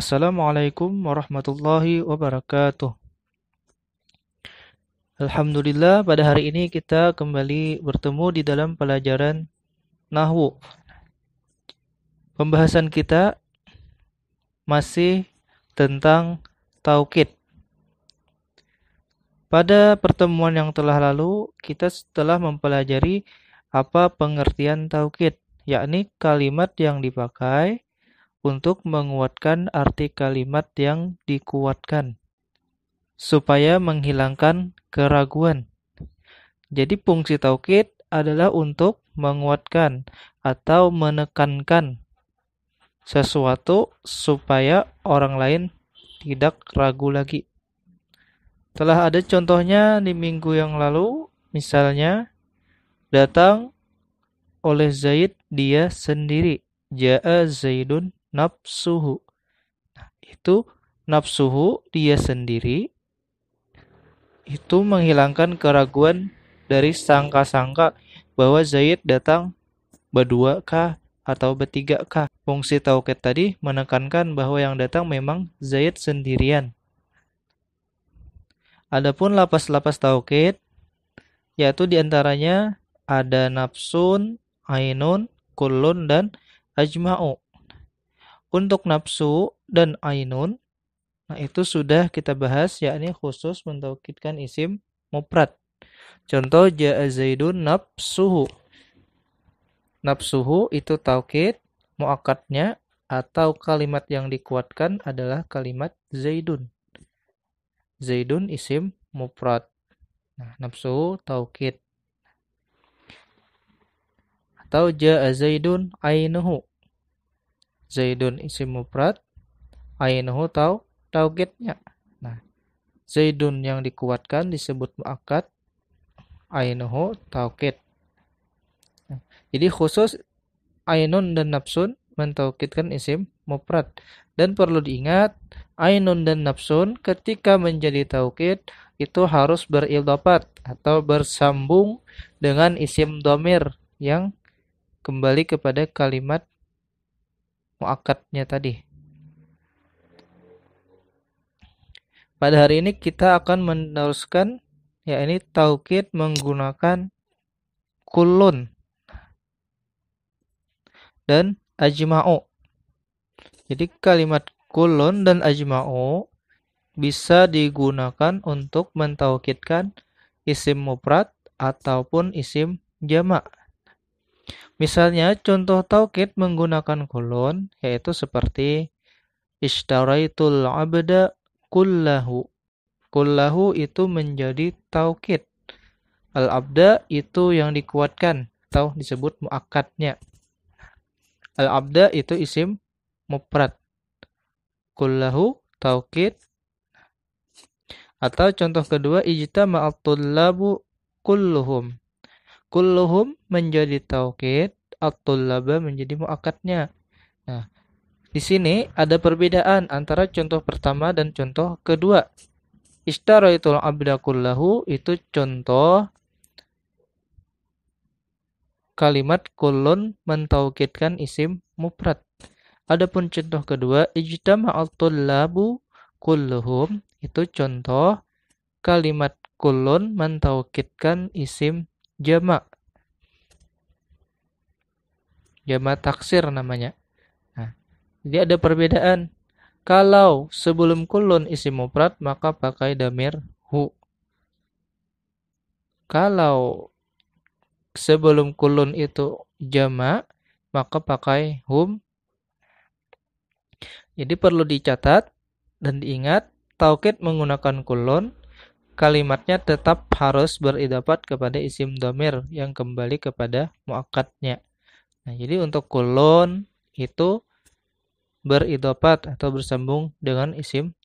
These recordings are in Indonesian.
Assalamualaikum warahmatullahi wabarakatuh. Alhamdulillah, pada hari ini kita kembali bertemu di dalam pelajaran Nahwu. Pembahasan kita masih tentang taukid. Pada pertemuan yang telah lalu, kita telah mempelajari apa pengertian taukid, yakni kalimat yang dipakai untuk menguatkan arti kalimat yang dikuatkan, supaya menghilangkan keraguan. Jadi fungsi taukid adalah untuk menguatkan atau menekankan sesuatu supaya orang lain tidak ragu lagi. Telah ada contohnya di minggu yang lalu, misalnya datang oleh Zaid dia sendiri. Ja'a Zaidun nafsuhu. Itu nafsuhu dia sendiri, itu menghilangkan keraguan dari sangka-sangka bahwa Zaid datang berdua kah atau bertiga kah. Fungsi taukid tadi menekankan bahwa yang datang memang Zaid sendirian. Adapun lapas-lapas taukid, yaitu diantaranya ada nafsun, ainun, kullun, dan ajma'u. Untuk nafsu dan ainun, nah itu sudah kita bahas, yakni khusus mentaukidkan isim mufrad. Contoh ja'a Zaidun nafsuhu. Nafsuhu itu taukid, muakkadnya atau kalimat yang dikuatkan adalah kalimat Zaidun. Zaidun isim mufrad. Nah, nafsuhu taukid. Atau ja'a Zaidun ainuhu. Zaidun isim mufrad, ainuhu taukidnya. Nah, Zaidun yang dikuatkan disebut muakkad, ainuhu taukid. Nah, jadi khusus ainun dan nafsun mentaukidkan isim mufrad. Dan perlu diingat, ainun dan nafsun ketika menjadi taukid itu harus beridhofat atau bersambung dengan isim dhamir yang kembali kepada kalimat muakkadnya tadi. Pada hari ini kita akan meneruskan, yakni taukid menggunakan kullun dan ajma'u. Jadi kalimat kullun dan ajma'u bisa digunakan untuk mentaukidkan isim mufrad ataupun isim jamak. Misalnya contoh taukid menggunakan kullun yaitu seperti ishtaraitul abda kullahu. Kullahu itu menjadi taukid. Al-abda itu yang dikuatkan atau disebut muakkadnya. Al-abda itu isim mufrad. Kullahu taukid. Atau contoh kedua, ijtama'at tullabu kulluhum. Kulluhum menjadi taukid, at-tullaba menjadi muakkadnya. Nah, di sini ada perbedaan antara contoh pertama dan contoh kedua. Ishtaraitul abda kullahu itu contoh kalimat kullun mentaukidkan isim mufrad. Adapun contoh kedua, ijtama'at tullabu kulluhum itu contoh kalimat kullun mentaukidkan isim jamak. Jamak taksir namanya. Nah, jadi ada perbedaan. Kalau sebelum kullun isim mufrad maka pakai dhamir hu. Kalau sebelum kullun itu jamak maka pakai hum. Jadi perlu dicatat dan diingat, taukid menggunakan kullun, kalimatnya tetap harus beridhofat kepada isim dhamir yang kembali kepada muakkadnya. Nah, jadi untuk kullun itu beridhofat atau bersambung dengan isim.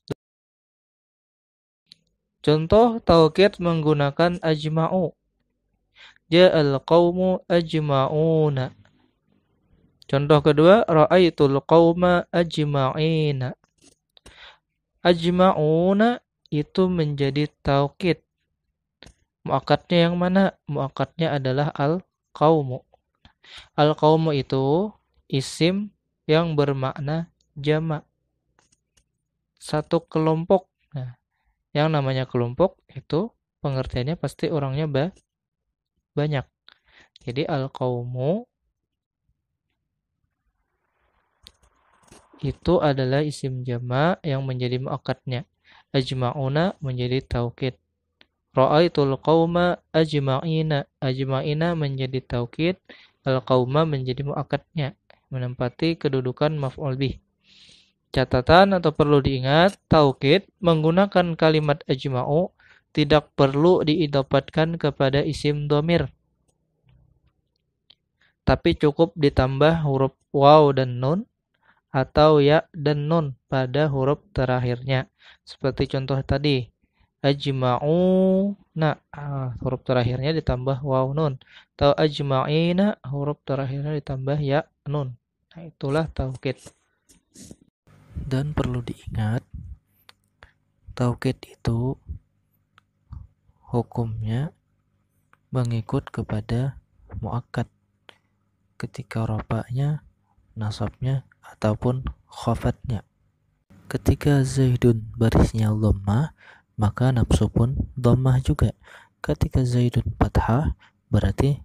Contoh taukid menggunakan ajma'u. Ja'al qawmu ajma'una. Contoh kedua, ra'aitul qawma ajma'ina. Ajma'una itu menjadi taukid. Muakkadnya yang mana? Muakkadnya adalah al-qawmu. Al-qawmu itu isim yang bermakna jamak. satu kelompok. Nah, yang namanya kelompok itu pengertiannya pasti orangnya banyak. Jadi al-qaumu itu adalah isim jama yang menjadi muakkadnya. Ajma'una menjadi taukid. Ra'aitul qauma ajma'ina. Ajma'ina menjadi taukid, al-qauma menjadi muakkadnya, menempati kedudukan maf'ul bih. Catatan atau perlu diingat, taukid menggunakan kalimat ajma'u tidak perlu diidopatkan kepada isim domir, tapi cukup ditambah huruf waw dan nun atau ya dan nun pada huruf terakhirnya. Seperti contoh tadi, ajma'u, nah huruf terakhirnya ditambah waw nun, atau ajma'ina huruf terakhirnya ditambah ya nun. Nah, itulah taukid. Dan perlu diingat, taukid itu hukumnya mengikut kepada muakkad ketika rafa'nya, nasabnya ataupun khafatnya. Ketika Zaidun barisnya dhammah, maka nafsu pun dhammah juga. Ketika Zaidun fathah, berarti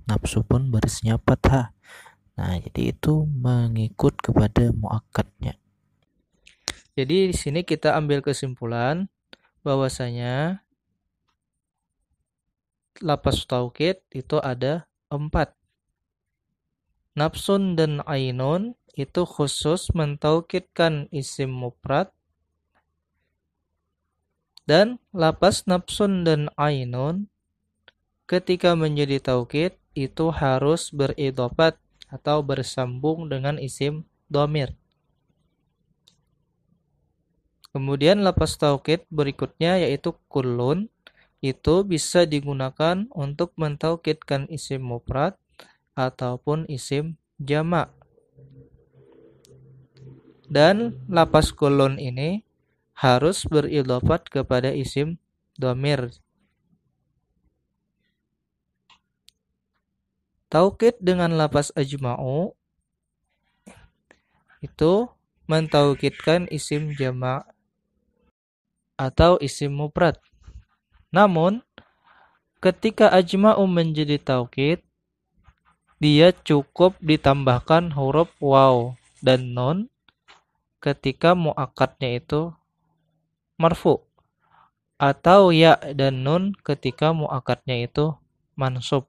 nafsu pun barisnya fathah. Nah, jadi itu mengikut kepada muakkadnya. Jadi di sini kita ambil kesimpulan bahwasanya lafaz taukid itu ada 4. Nafsun dan ainun itu khusus mentaukidkan isim mufrad, dan lafaz nafsun dan ainun ketika menjadi taukid itu harus beridofat atau bersambung dengan isim dhamir. Kemudian lafaz taukid berikutnya yaitu kullun, itu bisa digunakan untuk mentaukidkan isim mufrad ataupun isim jamak. Dan lafaz kullun ini harus beridofat kepada isim dhamir. Taukid dengan lafaz ajma'u itu mentaukidkan isim jamak atau isim mufrad. Namun ketika ajma'u menjadi taukid, dia cukup ditambahkan huruf waw dan nun ketika muakkadnya itu marfu, atau ya dan nun ketika muakkadnya itu mansub.